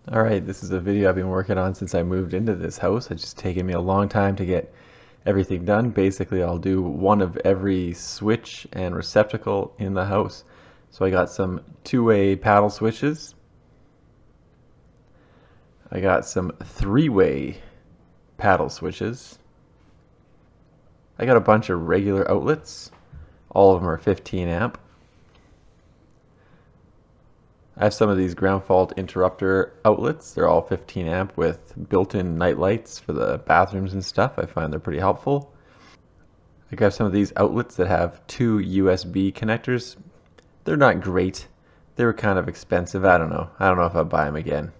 Alright, this is a video I've been working on since I moved into this house. It's just taken me a long time to get everything done. Basically, I'll do one of every switch and receptacle in the house. So I got some two-way paddle switches. I got some three-way paddle switches. I got a bunch of regular outlets. All of them are 15 amp. I have some of these ground fault interrupter outlets. They're all 15 amp with built-in night lights for the bathrooms and stuff. I find they're pretty helpful. I got some of these outlets that have two USB connectors. They're not great. They were kind of expensive. I don't know if I'll buy them again.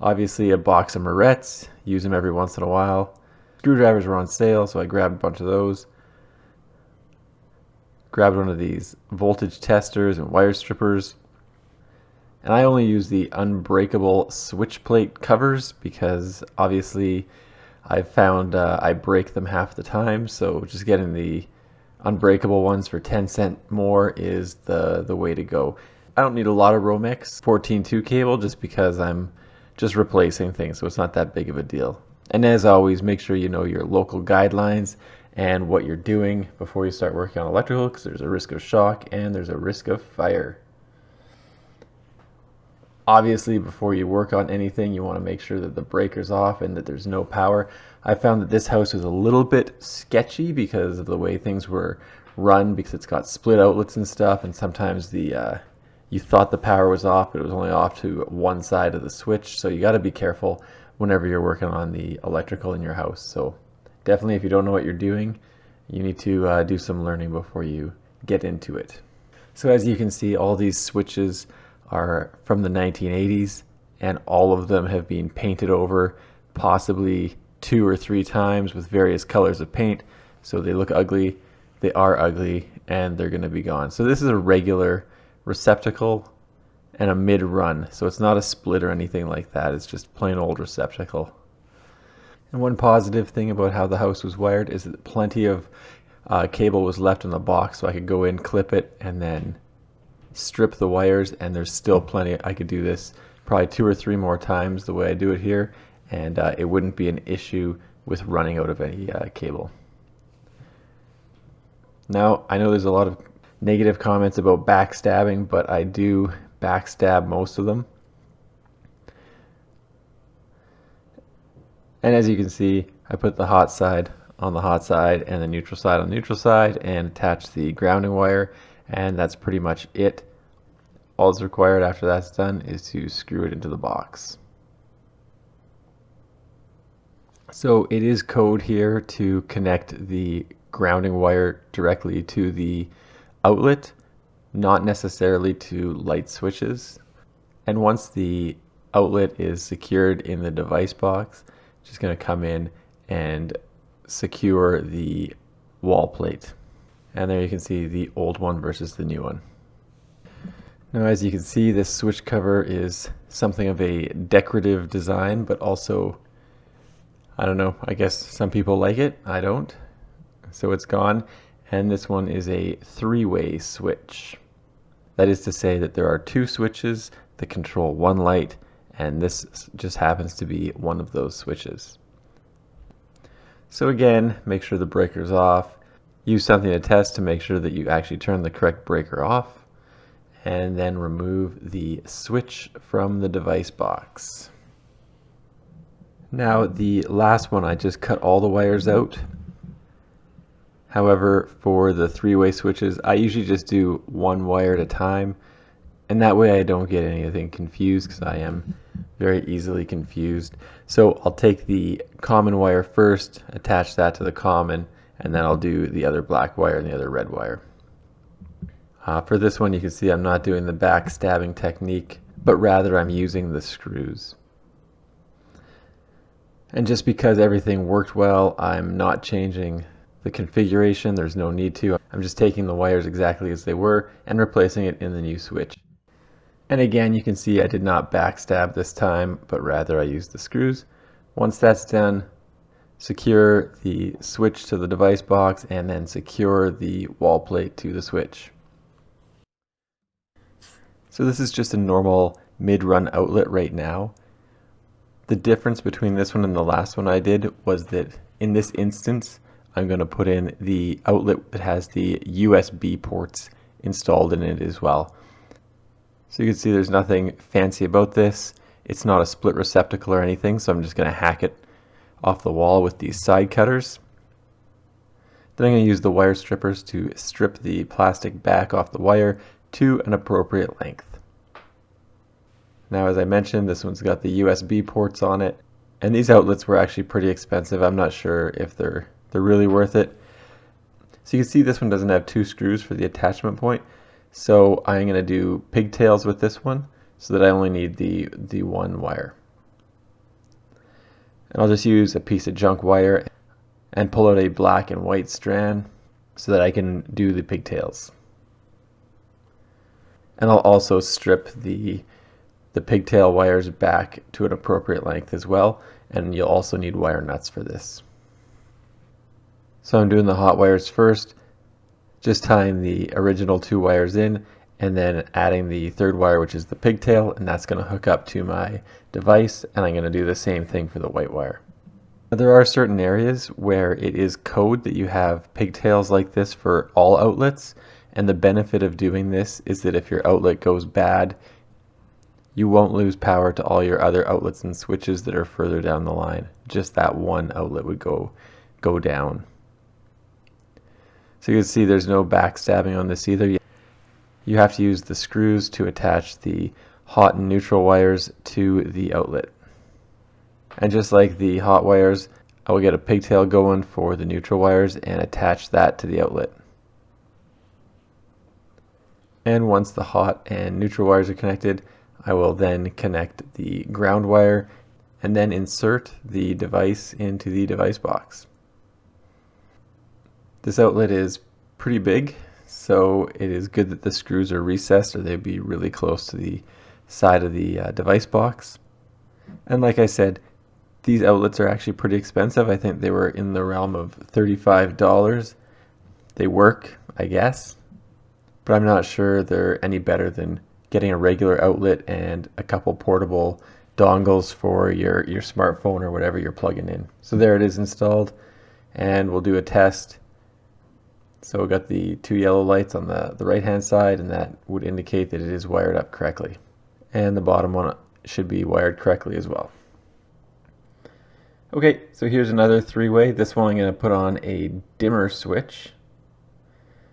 Obviously a box of Morettes. Use them every once in a while. Screwdrivers were on sale, so I grabbed a bunch of those. Grabbed one of these voltage testers and wire strippers. And I only use the unbreakable switch plate covers because obviously I've found I break them half the time, so just getting the unbreakable ones for 10 cents more is the way to go. I don't need a lot of Romex 14.2 cable just because I'm just replacing things, so it's not that big of a deal. And as always, make sure you know your local guidelines and what you're doing before you start working on electrical, because there's a risk of shock and there's a risk of fire. Obviously, before you work on anything, you want to make sure that the breaker's off and that there's no power. I found that this house was a little bit sketchy because of the way things were run, because it's got split outlets and stuff, and sometimes you thought the power was off, but it was only off to one side of the switch. So you got to be careful whenever you're working on the electrical in your house. So definitely, if you don't know what you're doing, you need to do some learning before you get into it. So as you can see, all these switches are from the 1980s, and all of them have been painted over, possibly 2 or 3 times with various colors of paint. So they look ugly, they are ugly, and they're going to be gone. So this is a regular receptacle and a mid-run. So it's not a split or anything like that. It's just plain old receptacle. And one positive thing about how the house was wired is that plenty of cable was left in the box, so I could go in, clip it, and then strip the wires, and there's still plenty. I could do this probably 2 or 3 more times the way I do it here, and it wouldn't be an issue with running out of any cable. Now, I know there's a lot of negative comments about backstabbing, but I do backstab most of them. And as you can see, I put the hot side on the hot side and the neutral side on the neutral side and attach the grounding wire, and that's pretty much it. All that's required after that's done is to screw it into the box. So it is code here to connect the grounding wire directly to the outlet, not necessarily to light switches. And once the outlet is secured in the device box, just going to come in and secure the wall plate. And there you can see the old one versus the new one. Now, as you can see, this switch cover is something of a decorative design, but also, I don't know, I guess some people like it. I don't. So it's gone. And this one is a 3-way switch. That is to say that there are 2 switches that control one light, and this just happens to be one of those switches. So again, make sure the breaker's off. Use something to test to make sure that you actually turn the correct breaker off, and then remove the switch from the device box. Now, the last one, I just cut all the wires out. However, for the 3-way switches, I usually just do 1 wire at a time, and that way I don't get anything confused, because I am very easily confused. So I'll take the common wire first, attach that to the common, and then I'll do the other black wire and the other red wire. For this one, you can see I'm not doing the backstabbing technique, but rather I'm using the screws. And just because everything worked well, I'm not changing the configuration. There's no need to. I'm just taking the wires exactly as they were and replacing it in the new switch. And again, you can see I did not backstab this time, but rather I used the screws. Once that's done, secure the switch to the device box, and then secure the wall plate to the switch. So this is just a normal mid-run outlet right now. The difference between this one and the last one I did was that in this instance, I'm going to put in the outlet that has the USB ports installed in it as well. So you can see there's nothing fancy about this. It's not a split receptacle or anything, so I'm just going to hack it off the wall with these side cutters. Then I'm going to use the wire strippers to strip the plastic back off the wire to an appropriate length. Now, as I mentioned, this one's got the USB ports on it, and these outlets were actually pretty expensive. I'm not sure if they're really worth it. So you can see this one doesn't have 2 screws for the attachment point, so I'm going to do pigtails with this one so that I only need the one wire. And I'll just use a piece of junk wire and pull out a black and white strand so that I can do the pigtails. And I'll also strip the pigtail wires back to an appropriate length as well, and you'll also need wire nuts for this. So I'm doing the hot wires first, just tying the original 2 wires in, and then adding the 3rd wire, which is the pigtail, and that's going to hook up to my device, and I'm going to do the same thing for the white wire. Now, there are certain areas where it is code that you have pigtails like this for all outlets, and the benefit of doing this is that if your outlet goes bad, you won't lose power to all your other outlets and switches that are further down the line. Just that one outlet would go down. So you can see there's no backstabbing on this either. You have to use the screws to attach the hot and neutral wires to the outlet. And just like the hot wires, I will get a pigtail going for the neutral wires and attach that to the outlet. And once the hot and neutral wires are connected, I will then connect the ground wire and then insert the device into the device box. This outlet is pretty big, so it is good that the screws are recessed or they'd be really close to the side of the device box. And like I said, these outlets are actually pretty expensive. I think they were in the realm of $35. They work, I guess, but I'm not sure they're any better than getting a regular outlet and a couple portable dongles for your smartphone or whatever you're plugging in. So there it is installed, and we'll do a test. So we've got the 2 yellow lights on the right hand side, and that would indicate that it is wired up correctly. And the bottom one should be wired correctly as well. Okay, so here's another 3-way. This one I'm going to put on a dimmer switch.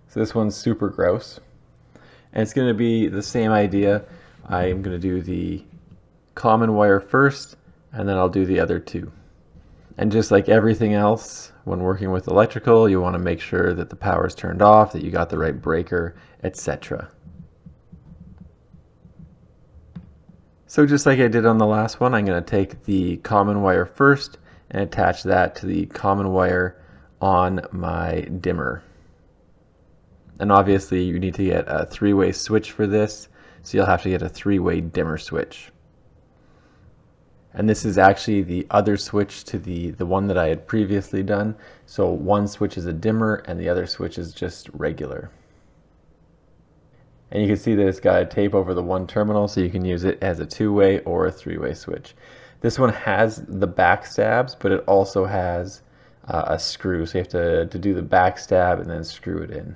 So this one's super gross. And it's going to be the same idea. I'm going to do the common wire first, and then I'll do the other 2. And just like everything else, when working with electrical, you want to make sure that the power is turned off, that you got the right breaker, etc. So just like I did on the last one, I'm going to take the common wire first and attach that to the common wire on my dimmer. And obviously you need to get a 3-way switch for this, so you'll have to get a 3-way dimmer switch. And this is actually the other switch to the one that I had previously done. So one switch is a dimmer and the other switch is just regular. And you can see that it's got a tape over the one terminal, so you can use it as a 2-way or a 3-way switch. This one has the back stabs, but it also has a screw, so you have to do the back stab and then screw it in.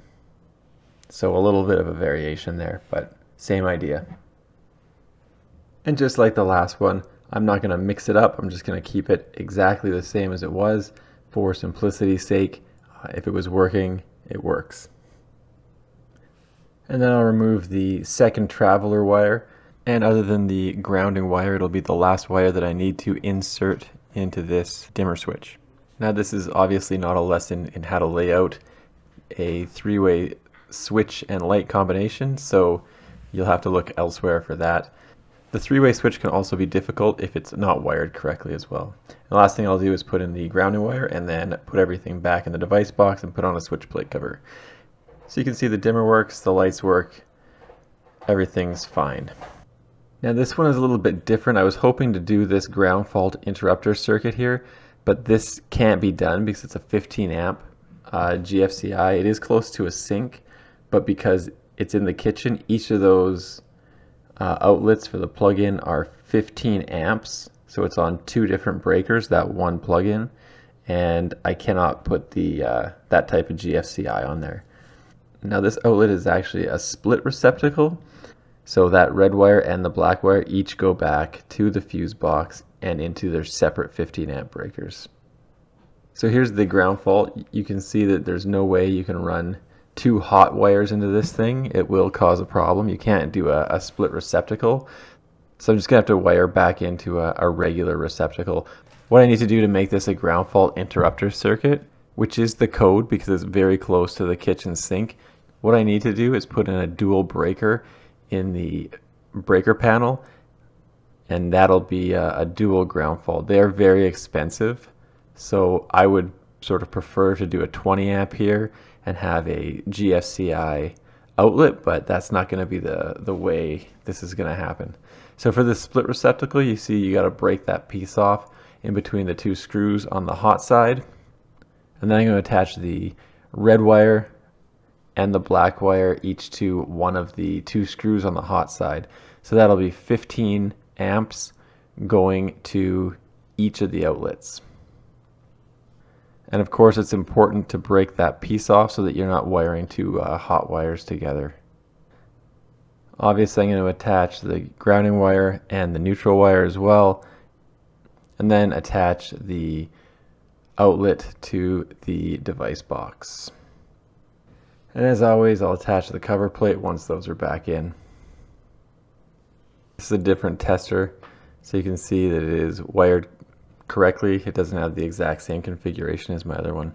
So a little bit of a variation there, but same idea. And just like the last one, I'm not going to mix it up. I'm just going to keep it exactly the same as it was for simplicity's sake. If it was working, it works. And then I'll remove the second traveler wire. And other than the grounding wire, it'll be the last wire that I need to insert into this dimmer switch. Now this is obviously not a lesson in how to lay out a 3-way switch and light combination, so you'll have to look elsewhere for that. The 3-way switch can also be difficult if it's not wired correctly as well. The last thing I'll do is put in the grounding wire and then put everything back in the device box and put on a switch plate cover. So you can see the dimmer works, the lights work, everything's fine. Now this one is a little bit different. I was hoping to do this ground fault interrupter circuit here, but this can't be done because it's a 15 amp GFCI. It is close to a sink, but because it's in the kitchen, each of those outlets for the plug-in are 15 amps, so it's on two different breakers, that one plug-in, and I cannot put the that type of GFCI on there. Now this outlet is actually a split receptacle, so that red wire and the black wire each go back to the fuse box and into their separate 15 amp breakers. So here's the ground fault. You can see that there's no way you can run two hot wires into this thing. It will cause a problem. You can't do a split receptacle. So I'm just gonna have to wire back into a regular receptacle. What I need to do to make this a ground fault interrupter circuit, which is the code because it's very close to the kitchen sink, what I need to do is put in a dual breaker in the breaker panel, and that'll be a dual ground fault. They're very expensive, so I would sort of prefer to do a 20 amp here and have a GFCI outlet, but that's not going to be the way this is going to happen. So for the split receptacle, you see you got to break that piece off in between the two screws on the hot side, and then I'm going to attach the red wire and the black wire each to one of the two screws on the hot side. So that'll be 15 amps going to each of the outlets. And of course it's important to break that piece off so that you're not wiring two hot wires together. Obviously I'm going to attach the grounding wire and the neutral wire as well, and then attach the outlet to the device box. And as always, I'll attach the cover plate once those are back in. This is a different tester, so you can see that it is wired correctly. It doesn't have the exact same configuration as my other one.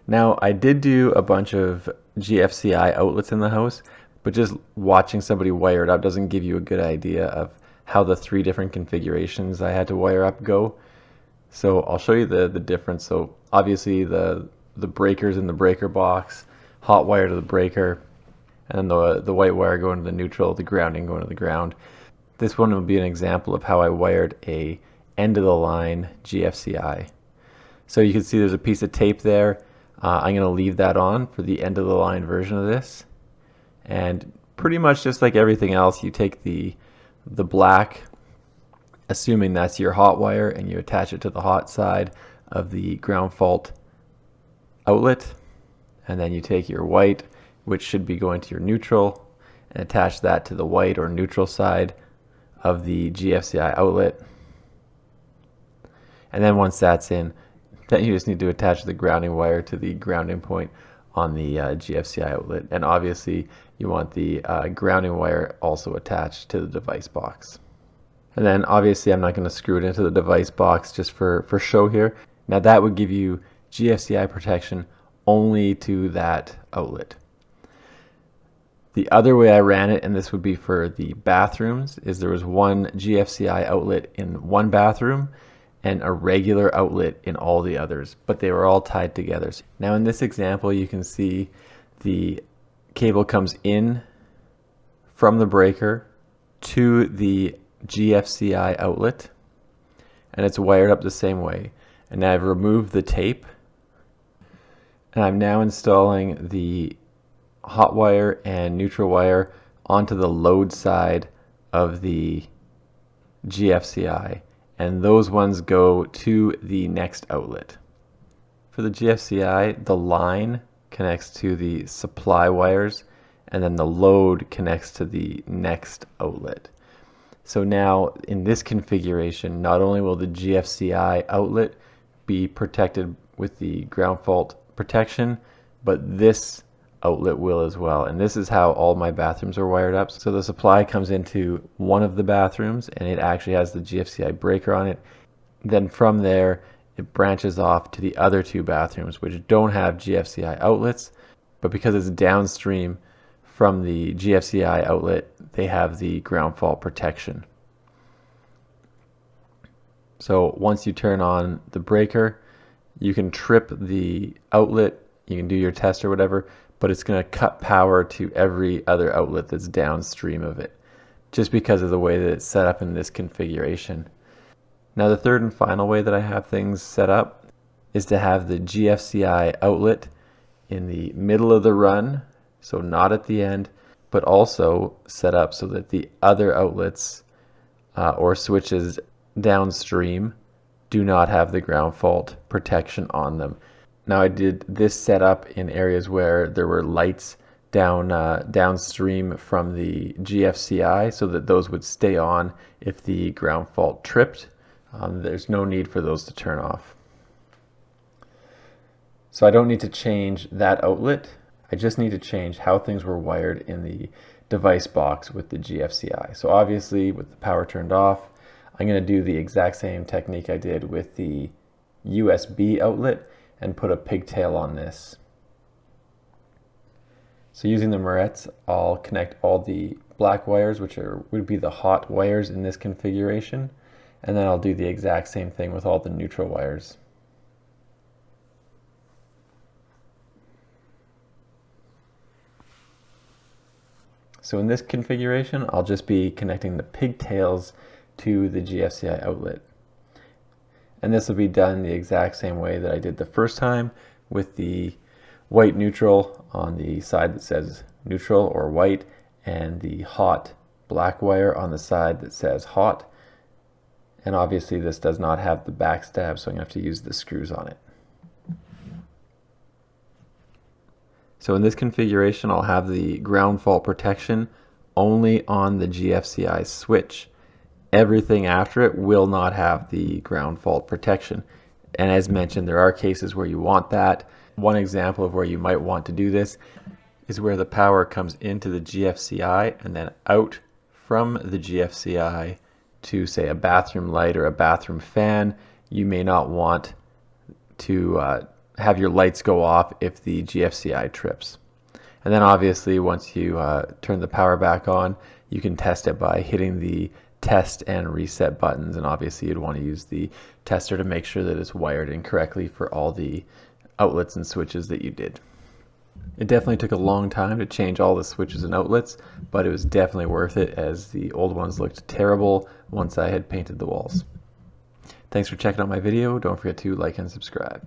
Now, I did do a bunch of GFCI outlets in the house, but just watching somebody wire it up doesn't give you a good idea of how the three different configurations I had to wire up go. So I'll show you the difference. So obviously the breakers in the breaker box, hot wire to the breaker, and the white wire going to the neutral, the grounding going to the ground. This one will be an example of how I wired a end of the line GFCI. So you can see there's a piece of tape there. I'm going to leave that on for the end of the line version of this. And pretty much just like everything else, you take the black, assuming that's your hot wire, and you attach it to the hot side of the ground fault outlet. And then you take your white, which should be going to your neutral, and attach that to the white or neutral side of the GFCI outlet. And then once that's in, then you just need to attach the grounding wire to the grounding point on the GFCI outlet. And obviously you want the grounding wire also attached to the device box. And then obviously I'm not going to screw it into the device box just for show here. Now that would give you GFCI protection only to that outlet. The other way I ran it, and this would be for the bathrooms, is there was one GFCI outlet in one bathroom and a regular outlet in all the others, but they were all tied together. Now in this example you can see the cable comes in from the breaker to the GFCI outlet, and it's wired up the same way. And I've removed the tape, and I'm now installing the hot wire and neutral wire onto the load side of the GFCI, and those ones go to the next outlet. For the GFCI, the line connects to the supply wires, and then the load connects to the next outlet. So now in this configuration, not only will the GFCI outlet be protected with the ground fault protection, but this outlet will as well. And this is how all my bathrooms are wired up. So the supply comes into one of the bathrooms and it actually has the GFCI breaker on it. Then from there it branches off to the other two bathrooms which don't have GFCI outlets, but because it's downstream from the GFCI outlet, they have the ground fault protection. So once you turn on the breaker, you can trip the outlet, you can do your test or whatever, but it's going to cut power to every other outlet that's downstream of it, just because of the way that it's set up in this configuration. Now the third and final way that I have things set up is to have the GFCI outlet in the middle of the run, so not at the end, but also set up so that the other outlets or switches downstream do not have the ground fault protection on them. Now I did this setup in areas where there were lights downstream from the GFCI so that those would stay on if the ground fault tripped. There's no need for those to turn off. So I don't need to change that outlet. I just need to change how things were wired in the device box with the GFCI. So obviously with the power turned off, I'm going to do the exact same technique I did with the USB outlet and put a pigtail on this. So using the Moretz, I'll connect all the black wires, which would be the hot wires in this configuration, and then I'll do the exact same thing with all the neutral wires. So in this configuration, I'll just be connecting the pigtails to the GFCI outlet. And this will be done the exact same way that I did the first time, with the white neutral on the side that says neutral or white, and the hot black wire on the side that says hot. And obviously this does not have the backstab, so I'm going to have to use the screws on it. So in this configuration, I'll have the ground fault protection only on the GFCI switch. Everything after it will not have the ground fault protection. And as mentioned, there are cases where you want that. One example of where you might want to do this is where the power comes into the GFCI and then out from the GFCI to, say, a bathroom light or a bathroom fan. You may not want to have your lights go off if the GFCI trips. And then obviously once you turn the power back on, you can test it by hitting the test and reset buttons, and obviously you'd want to use the tester to make sure that it's wired in correctly for all the outlets and switches that you did. It definitely took a long time to change all the switches and outlets, but it was definitely worth it as the old ones looked terrible once I had painted the walls. Thanks for checking out my video. Don't forget to like and subscribe.